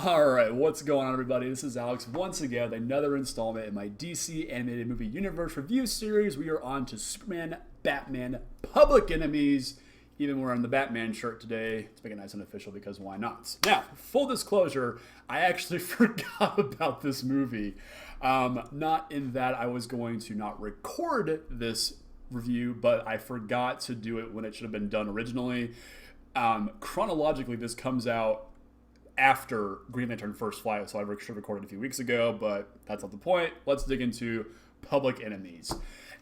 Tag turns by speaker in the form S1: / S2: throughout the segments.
S1: Alright, what's going on, everybody? This is Alex once again, another installment in my DC Animated Movie Universe review series. We are on to Superman, Batman, Public Enemies. Even wearing the Batman shirt today to make it nice and official because why not? Now, full disclosure, I actually forgot about this movie. Not in that I was going to not record this review, but I forgot to do it when it should have been done originally. Chronologically, this comes out after Green Lantern First Flight, so I should have recorded a few weeks ago, but that's not the point. Let's dig into Public Enemies.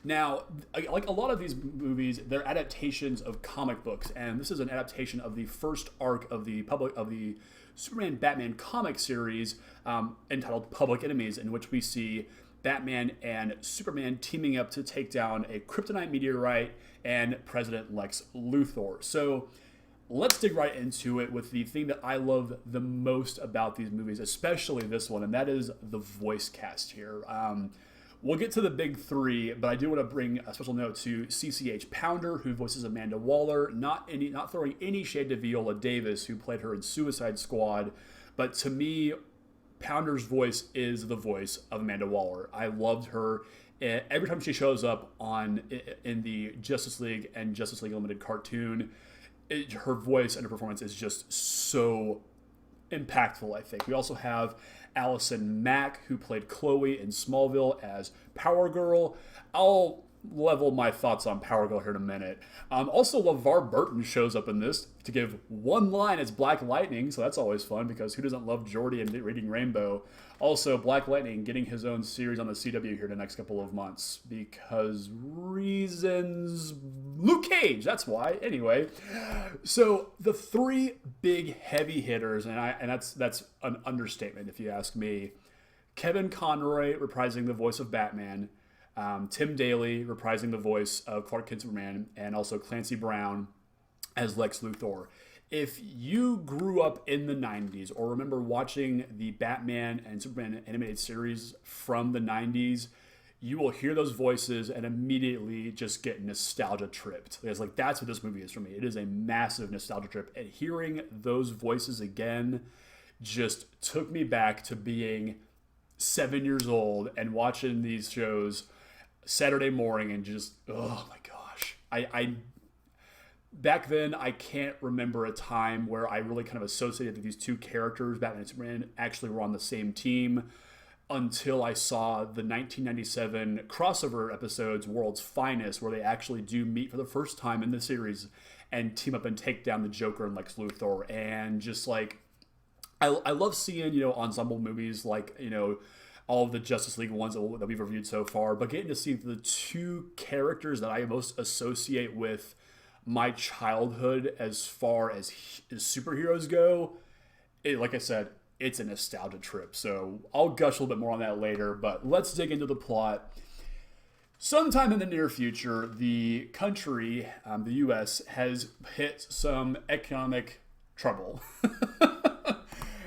S1: Now, like a lot of these movies, they're adaptations of comic books, and this is an adaptation of the first arc of the Superman Batman comic series entitled Public Enemies, in which we see Batman and Superman teaming up to take down a kryptonite meteorite and President Lex Luthor. So let's dig right into it with the thing that I love the most about these movies, especially this one, and that is the voice cast here. We'll get to the big three, but I do want to bring a special note to CCH Pounder, who voices Amanda Waller, not throwing any shade to Viola Davis, who played her in Suicide Squad, but to me, Pounder's voice is the voice of Amanda Waller. I loved her. Every time she shows up in the Justice League and Justice League Unlimited cartoon, her voice and her performance is just so impactful, I think. We also have Allison Mack, who played Chloe in Smallville as Power Girl. I'll level my thoughts on Power Girl here in a minute. Also, LeVar Burton shows up in this to give one line as Black Lightning, so that's always fun because who doesn't love Geordie and Reading Rainbow? Also, Black Lightning getting his own series on the CW here in the next couple of months because reasons. Luke Cage, that's why. Anyway, so the three big heavy hitters, and that's an understatement if you ask me. Kevin Conroy reprising the voice of Batman. Tim Daly reprising the voice of Clark Kent Superman, and also Clancy Brown as Lex Luthor. If you grew up in the 90s or remember watching the Batman and Superman animated series from the 90s, you will hear those voices and immediately just get nostalgia tripped. It's like, that's what this movie is for me. It is a massive nostalgia trip. And hearing those voices again just took me back to being 7 years old and watching these shows Saturday morning and just, oh my gosh. I back then, I can't remember a time where I really kind of associated that these two characters, Batman and Superman, actually were on the same team until I saw the 1997 crossover episodes, World's Finest, where they actually do meet for the first time in the series and team up and take down the Joker and Lex Luthor. And just like, I love seeing, ensemble movies like, all of the Justice League ones that we've reviewed so far, but getting to see the two characters that I most associate with my childhood as far as superheroes go, like I said, it's a nostalgia trip. So I'll gush a little bit more on that later, but let's dig into the plot. Sometime in the near future, the country, the U.S., has hit some economic trouble.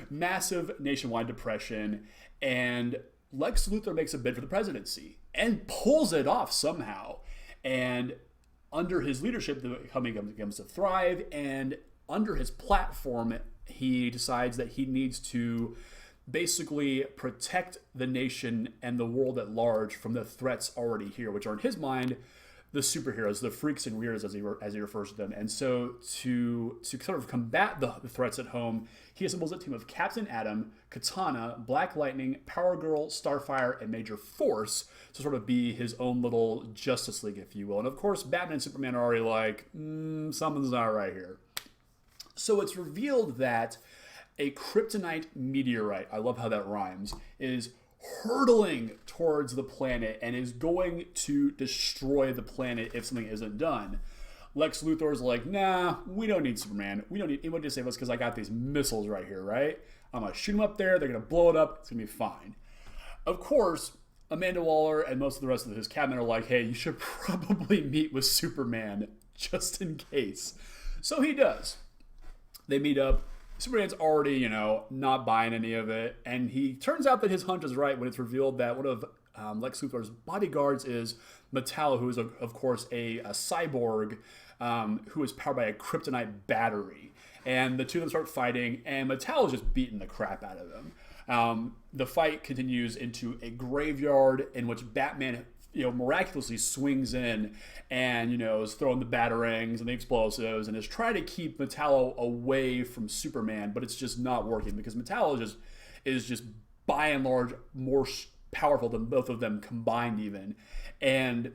S1: Massive nationwide depression, and Lex Luthor makes a bid for the presidency and pulls it off somehow. And under his leadership, the economy begins to thrive, and under his platform, he decides that he needs to basically protect the nation and the world at large from the threats already here, which are in his mind the superheroes, the freaks and weirdos, as he refers to them. And so to sort of combat the threats at home, he assembles a team of Captain Atom, Katana, Black Lightning, Power Girl, Starfire, and Major Force to sort of be his own little Justice League, if you will. And of course, Batman and Superman are already like, something's not right here. So it's revealed that a kryptonite meteorite, I love how that rhymes, is hurtling towards the planet and is going to destroy the planet if something isn't done. Lex Luthor's like, nah, we don't need Superman. We don't need anyone to save us because I got these missiles right here, right? I'm going to shoot them up there. They're going to blow it up. It's going to be fine. Of course, Amanda Waller and most of the rest of his cabinet are like, hey, you should probably meet with Superman just in case. So he does. They meet up. Superman's already, not buying any of it. And he turns out that his hunch is right when it's revealed that one of Lex Luthor's bodyguards is Metallo, who is, of course, a cyborg who is powered by a kryptonite battery. and the two of them start fighting, and Metallo's just beating the crap out of him. The fight continues into a graveyard in which Batman, miraculously swings in and, is throwing the batarangs and the explosives and is trying to keep Metallo away from Superman, but it's just not working because Metallo is just by and large more powerful than both of them combined even, and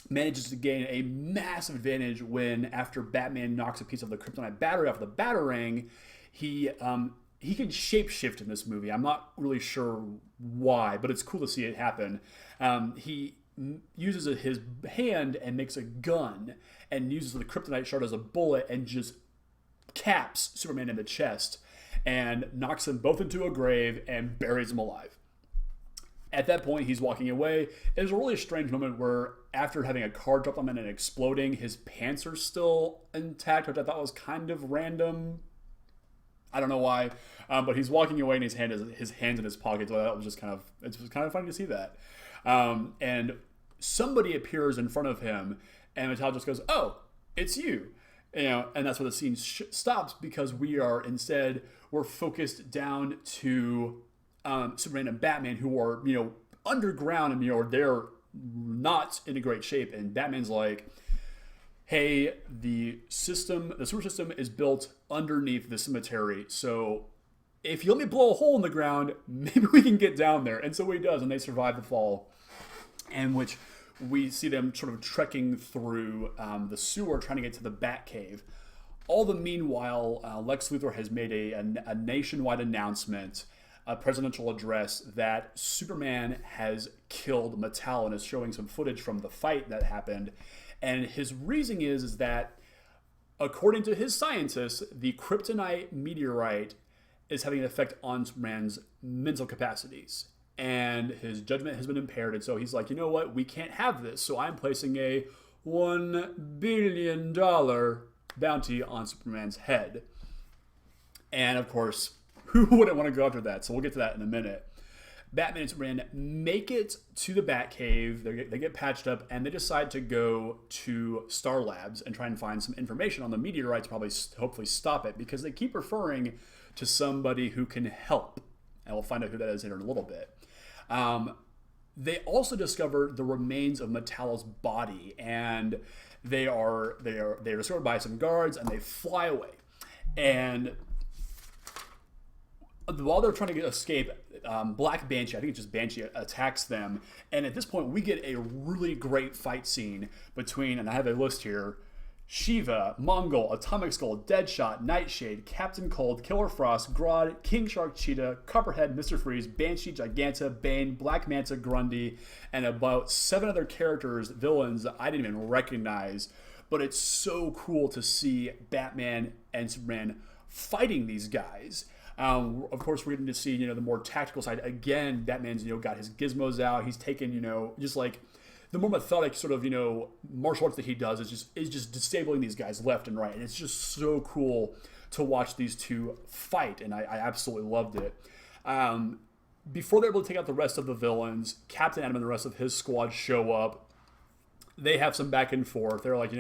S1: manages to gain a massive advantage when, after Batman knocks a piece of the kryptonite battery off the batarang, he can shapeshift in this movie. I'm not really sure why, but it's cool to see it happen. He uses his hand and makes a gun and uses the kryptonite shard as a bullet and just caps Superman in the chest and knocks them both into a grave and buries him alive. At that point, he's walking away. There's a really strange moment where, after having a car drop on him and exploding, his pants are still intact, which I thought was kind of random. I don't know why, but he's walking away and his hands in his pockets. So that was just kind of funny to see that. And somebody appears in front of him, and Metallo just goes, "Oh, it's you." And that's where the scene stops, because we're focused down to Superman and Batman, who are, underground, and, they're not in a great shape. And Batman's like, "Hey, the sewer system is built underneath the cemetery. So if you let me blow a hole in the ground, maybe we can get down there." And so he does, and they survive the fall, in which we see them sort of trekking through the sewer, trying to get to the Batcave. All the meanwhile, Lex Luthor has made a nationwide announcement, a presidential address, that Superman has killed Metallo, and is showing some footage from the fight that happened. And his reasoning is that, according to his scientists, the kryptonite meteorite is having an effect on Superman's mental capacities, and his judgment has been impaired. And so he's like, you know what? We can't have this. So I'm placing a $1 billion bounty on Superman's head. And of course, who wouldn't want to go after that? So we'll get to that in a minute. Batman and Superman make it to the Batcave. They get patched up, and they decide to go to Star Labs and try and find some information on the meteorites, hopefully stop it, because they keep referring to somebody who can help. And we'll find out who that is in a little bit. They also discover the remains of Metallo's body, and they're discovered by some guards, and they fly away. And while they're trying to escape, Black Banshee, I think it's just Banshee, attacks them. And at this point, we get a really great fight scene between, and I have a list here, Shiva, Mongol, Atomic Skull, Deadshot, Nightshade, Captain Cold, Killer Frost, Grodd, King Shark, Cheetah, Copperhead, Mr. Freeze, Banshee, Giganta, Bane, Black Manta, Grundy, and about 7 other villains that I didn't even recognize. But it's so cool to see Batman and Superman fighting these guys. Of course, we're getting to see, the more tactical side. Again, Batman's, got his gizmos out. He's taken, just like the more methodic sort of, martial arts that he does is just disabling these guys left and right. And it's just so cool to watch these two fight. And I absolutely loved it. Before they're able to take out the rest of the villains, Captain Atom and the rest of his squad show up. They have some back and forth. They're like,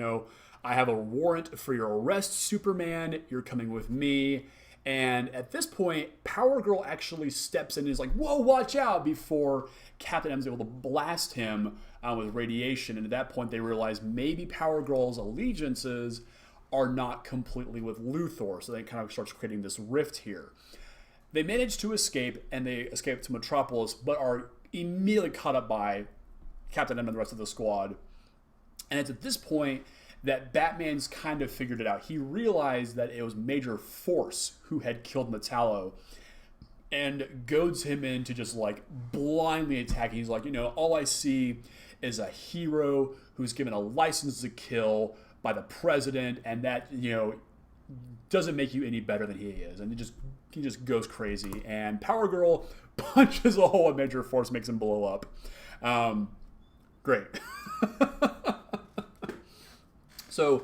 S1: I have a warrant for your arrest, Superman. You're coming with me. And at this point, Power Girl actually steps in and is like, "Whoa, watch out," before Captain M is able to blast him with radiation. And at that point, they realize maybe Power Girl's allegiances are not completely with Luthor. So they kind of starts creating this rift here. They manage to escape, and they escape to Metropolis, but are immediately caught up by Captain M and the rest of the squad. And it's at this point that Batman's kind of figured it out. He realized that it was Major Force who had killed Metallo, and goads him into just like blindly attacking. He's like, all I see is a hero who's given a license to kill by the president, and that, doesn't make you any better than he is. And he just goes crazy. And Power Girl punches a hole in Major Force, makes him blow up. Great. So,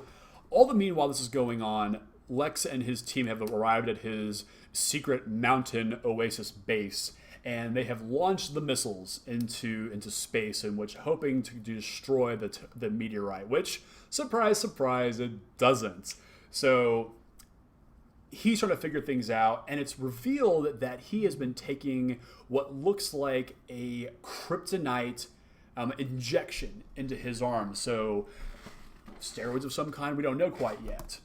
S1: all the meanwhile this is going on, Lex and his team have arrived at his secret mountain oasis base, and they have launched the missiles into space, in which hoping to destroy the meteorite, which, surprise, surprise, it doesn't. So, he's trying to figure things out, and it's revealed that he has been taking what looks like a kryptonite injection into his arm. So steroids of some kind, we don't know quite yet.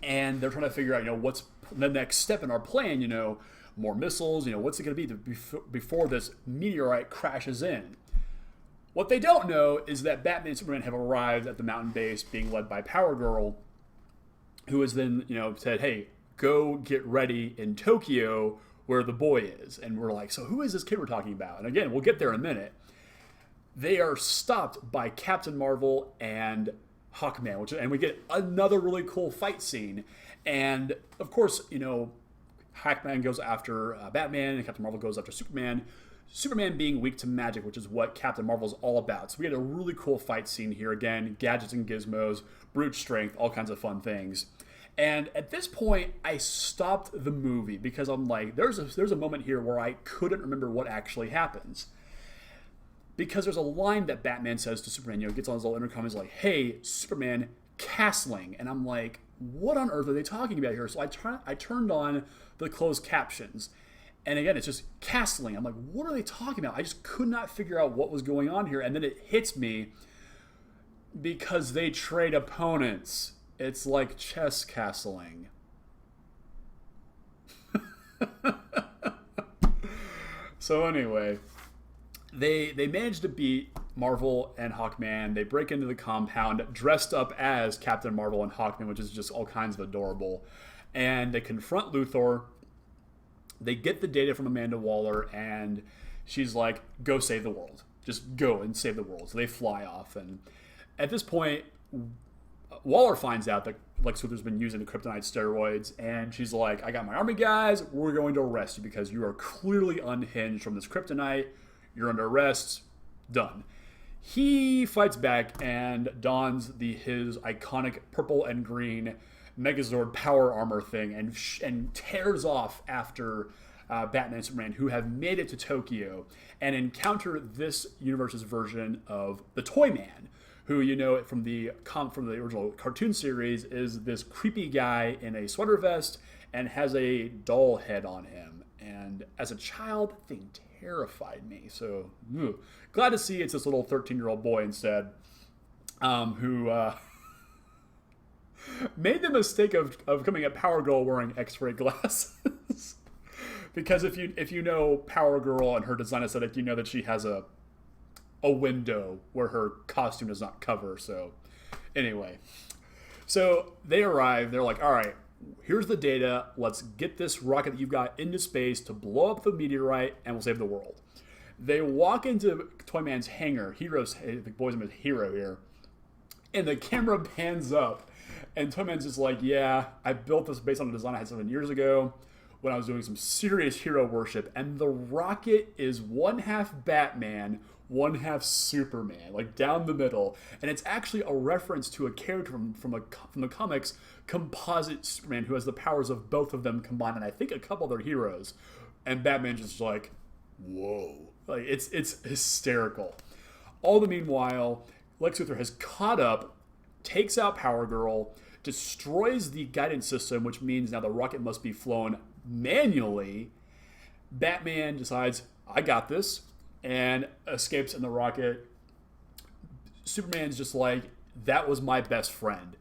S1: And they're trying to figure out, what's the next step in our plan, more missiles, what's it going to be before this meteorite crashes in. What they don't know is that Batman and Superman have arrived at the mountain base being led by Power Girl, who has then, said, hey, go get ready in Tokyo where the boy is. And we're like, so who is this kid we're talking about? And again, we'll get there in a minute. They are stopped by Captain Marvel and Hawkman, and we get another really cool fight scene. And of course, Hawkman goes after Batman, and Captain Marvel goes after Superman. Superman being weak to magic, which is what Captain Marvel is all about. So we get a really cool fight scene here. Again, gadgets and gizmos, brute strength, all kinds of fun things. And at this point, I stopped the movie because I'm like, there's a moment here where I couldn't remember what actually happens. Because there's a line that Batman says to Superman, gets on his little intercom, is like, hey, Superman, castling. And I'm like, what on earth are they talking about here? So I turned on the closed captions. And again, it's just castling. I'm like, what are they talking about? I just could not figure out what was going on here. And then it hits me because they trade opponents. It's like chess castling. So anyway, they managed to beat Marvel and Hawkman. They break into the compound dressed up as Captain Marvel and Hawkman, which is just all kinds of adorable. And they confront Luthor. They get the data from Amanda Waller, and she's like, go save the world. Just go and save the world. So they fly off. And at this point, Waller finds out that Lex Luthor's been using the kryptonite steroids, and she's like, I got my army guys. We're going to arrest you because you are clearly unhinged from this kryptonite. You're under arrest. Done. He fights back and dons his iconic purple and green Megazord power armor thing and tears off after Batman and Superman, who have made it to Tokyo and encounter this universe's version of the Toyman, who from the original cartoon series is this creepy guy in a sweater vest and has a doll head on him. And as a child, that thing terrified me. So glad to see it's this little 13-year-old boy instead, who made the mistake of becoming a Power Girl wearing X-ray glasses. Because if you know Power Girl and her design aesthetic, you know that she has a window where her costume does not cover. So anyway, so they arrive. They're like, all right, here's the data. Let's get this rocket that you've got into space to blow up the meteorite, and we'll save the world. They walk into Toyman's hangar. The boy's name is Hero here. And the camera pans up. And Toyman's just like, yeah, I built this based on a design I had 7 years ago when I was doing some serious hero worship. And the rocket is one half Batman, one half Superman, like down the middle. And it's actually a reference to a character from the comics, Composite Superman, who has the powers of both of them combined, and I think a couple other heroes. And Batman's just like, whoa. Like, it's hysterical. All the meanwhile, Lex Luthor has caught up, takes out Power Girl, destroys the guidance system, which means now the rocket must be flown manually. Batman decides, I got this, and escapes in the rocket. Superman's just like, that was my best friend,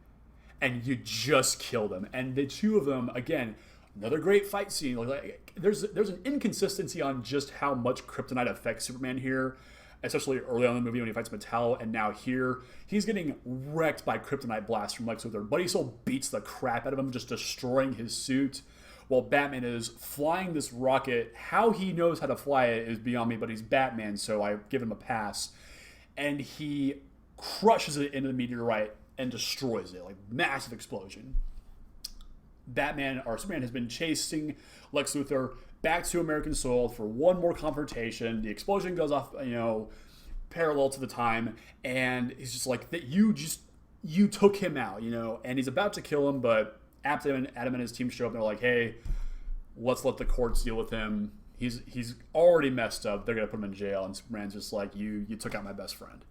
S1: and you just killed him. And the two of them, again, another great fight scene. Like, there's an inconsistency on just how much kryptonite affects Superman here, especially early on in the movie when he fights Metallo, and now here, he's getting wrecked by kryptonite blasts from Lex Luthor, but he still beats the crap out of him, just destroying his suit, while Batman is flying this rocket. How he knows how to fly it is beyond me, but he's Batman, so I give him a pass. And he crushes it into the meteorite and destroys it, like massive explosion. Superman has been chasing Lex Luthor back to American soil for one more confrontation. The explosion goes off, parallel to the time, and he's just like, that you took him out, and he's about to kill him, but Adam and his team show up, and they're like, hey, let's let the courts deal with him. He's already messed up. They're going to put him in jail, and Superman's just like, you took out my best friend.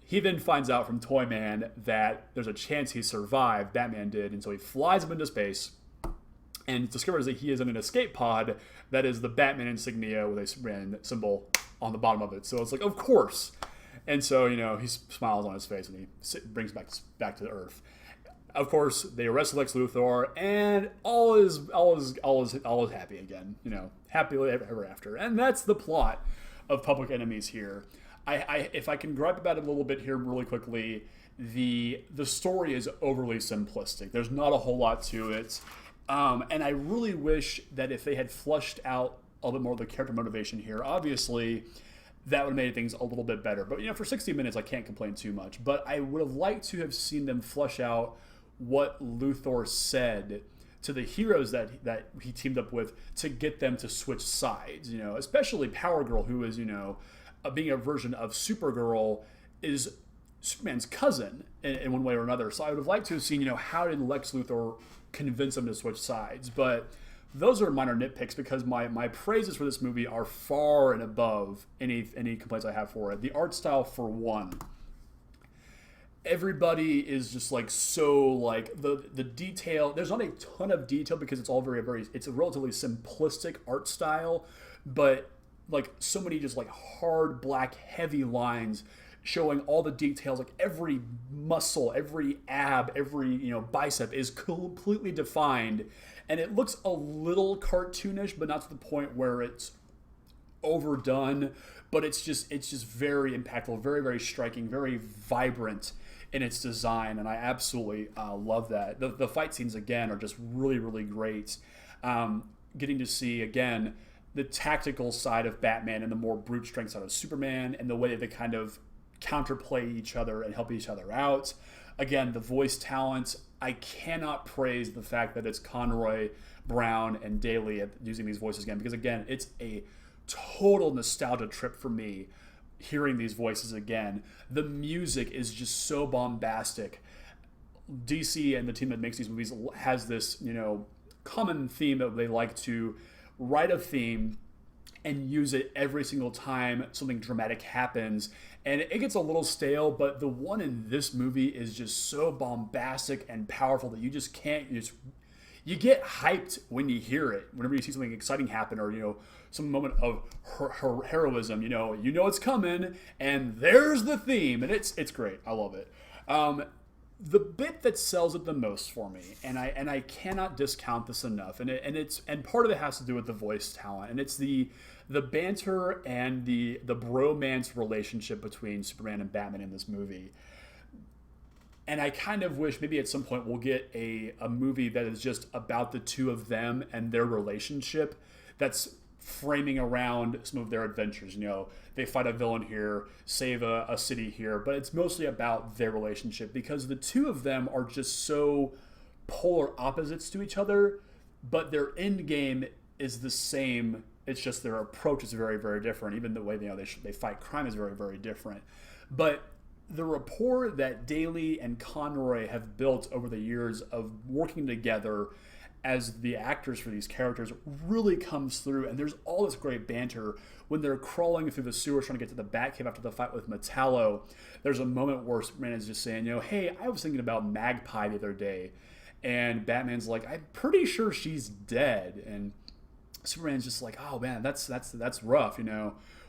S1: He then finds out from Toyman that there's a chance he survived, Batman did, and so he flies up into space, and discovers that he is in an escape pod that is the Batman insignia with a Superman symbol on the bottom of it. So it's like, of course. And so, he smiles on his face and he brings back to Earth. Of course, they arrest Lex Luthor, and all is happy again. Happily ever after. And that's the plot of Public Enemies here. If I can gripe about it a little bit here really quickly, the story is overly simplistic. There's not a whole lot to it. And I really wish that if they had flushed out a little bit more of the character motivation here, obviously that would have made things a little bit better. But, for 60 minutes, I can't complain too much. But I would have liked to have seen them flush out what Luthor said to the heroes that he teamed up with to get them to switch sides. Especially Power Girl, who is, being a version of Supergirl, is Superman's cousin in one way or another. So I would have liked to have seen, how did Lex Luthor convince him to switch sides? But those are minor nitpicks because my praises for this movie are far and above any complaints I have for it. The art style, for one. Everybody is just the detail. There's not a ton of detail because it's all it's a relatively simplistic art style, but so many just hard black heavy lines showing all the details, every muscle, every ab, every bicep is completely defined, and it looks a little cartoonish, but not to the point where it's overdone. But it's just very impactful, very, very striking, very vibrant in its design, and I absolutely love that. The fight scenes again are just really, really great. Getting to see again the tactical side of Batman and the more brute strength side of Superman, and the way that they kind of counterplay each other and help each other out. Again, the voice talent, I cannot praise the fact that it's Conroy, Brown, and Daly using these voices again, because again, it's a total nostalgia trip for me hearing these voices again. The music is just so bombastic. DC and the team that makes these movies has this, common theme that they like to write a theme and use it every single time something dramatic happens. And it gets a little stale, but the one in this movie is just so bombastic and powerful that you just can't, you get hyped when you hear it. Whenever you see something exciting happen, or, some moment of heroism, it's coming, and there's the theme, and it's great. I love it. The bit that sells it the most for me, and I cannot discount this enough, and part of it has to do with the voice talent, and it's the banter and the bromance relationship between Superman and Batman in this movie. And I kind of wish maybe at some point we'll get a movie that is just about the two of them and their relationship, that's framing around some of their adventures. They fight a villain here, save a city here, but it's mostly about their relationship, because the two of them are just so polar opposites to each other, but their end game is the same. It's just their approach is very, very different. Even the way they fight crime is very, very different. But the rapport that Daly and Conroy have built over the years of working together as the actors for these characters really comes through, and there's all this great banter when they're crawling through the sewers trying to get to the Batcave after the fight with Metallo. There's a moment where Superman is just saying, hey, I was thinking about Magpie the other day, and Batman's like, I'm pretty sure she's dead, and Superman's just like, oh man, that's rough,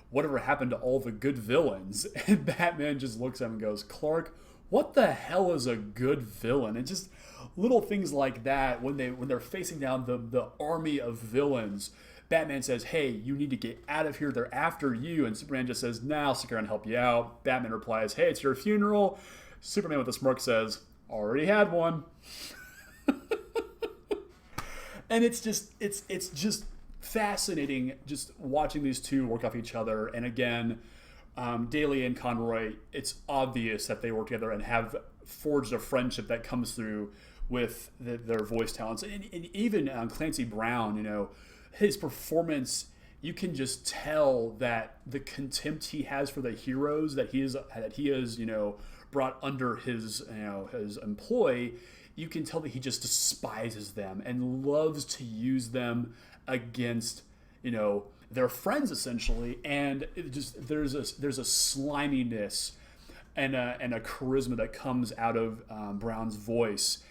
S1: whatever happened to all the good villains? And Batman just looks at him and goes, Clark, what the hell is a good villain? And just little things like that, when they're facing down the army of villains, Batman says, hey, you need to get out of here, they're after you. And Superman just says, nah, I'll stick around and help you out. Batman replies, hey, it's your funeral. Superman with a smirk says, already had one. And it's just fascinating just watching these two work off each other. And again, Daly and Conroy, it's obvious that they work together and have forged a friendship that comes through with their voice talents. And even Clancy Brown, his performance, you can just tell that the contempt he has for the heroes that he is brought under his employ, you can tell that he just despises them and loves to use them against their friends essentially. And there's a sliminess and a charisma that comes out of Brown's voice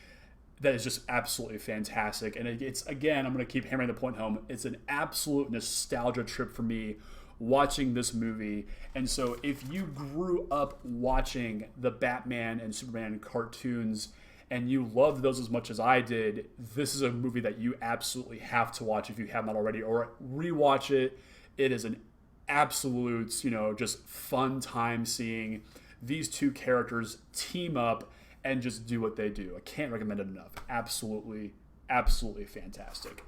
S1: that is just absolutely fantastic. And it's, again, I'm going to keep hammering the point home. It's an absolute nostalgia trip for me watching this movie. And so if you grew up watching the Batman and Superman cartoons and you loved those as much as I did, this is a movie that you absolutely have to watch if you have not already, or rewatch it. It is an absolute, just fun time seeing these two characters team up and just do what they do. I can't recommend it enough. Absolutely, absolutely fantastic.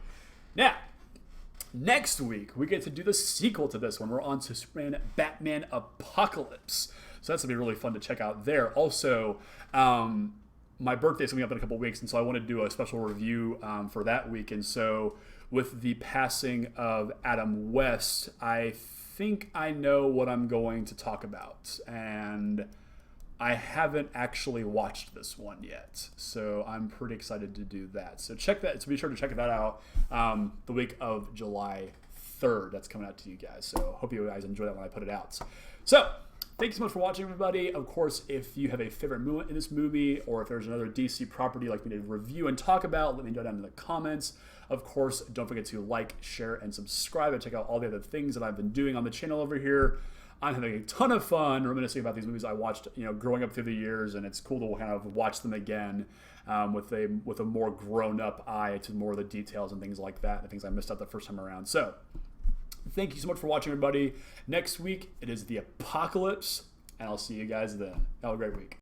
S1: Now, next week, we get to do the sequel to this one. We're on to Superman Batman Apocalypse. So that's going to be really fun to check out there. Also, my birthday is coming up in a couple weeks, and so I want to do a special review for that week. And so with the passing of Adam West, I think I know what I'm going to talk about. And I haven't actually watched this one yet, so I'm pretty excited to do that. So check that. So be sure to check that out the week of July 3rd. That's coming out to you guys. So hope you guys enjoy that when I put it out. So thank you so much for watching, everybody. Of course, if you have a favorite moment in this movie, or if there's another DC property like me to review and talk about, let me know down in the comments. Of course, don't forget to like, share, and subscribe, and check out all the other things that I've been doing on the channel over here. I'm having a ton of fun reminiscing about these movies I watched, growing up through the years, and it's cool to kind of watch them again with a more grown-up eye to more of the details and things like that, the things I missed out the first time around. So, thank you so much for watching, everybody. Next week, it is the Apocalypse, and I'll see you guys then. Have a great week.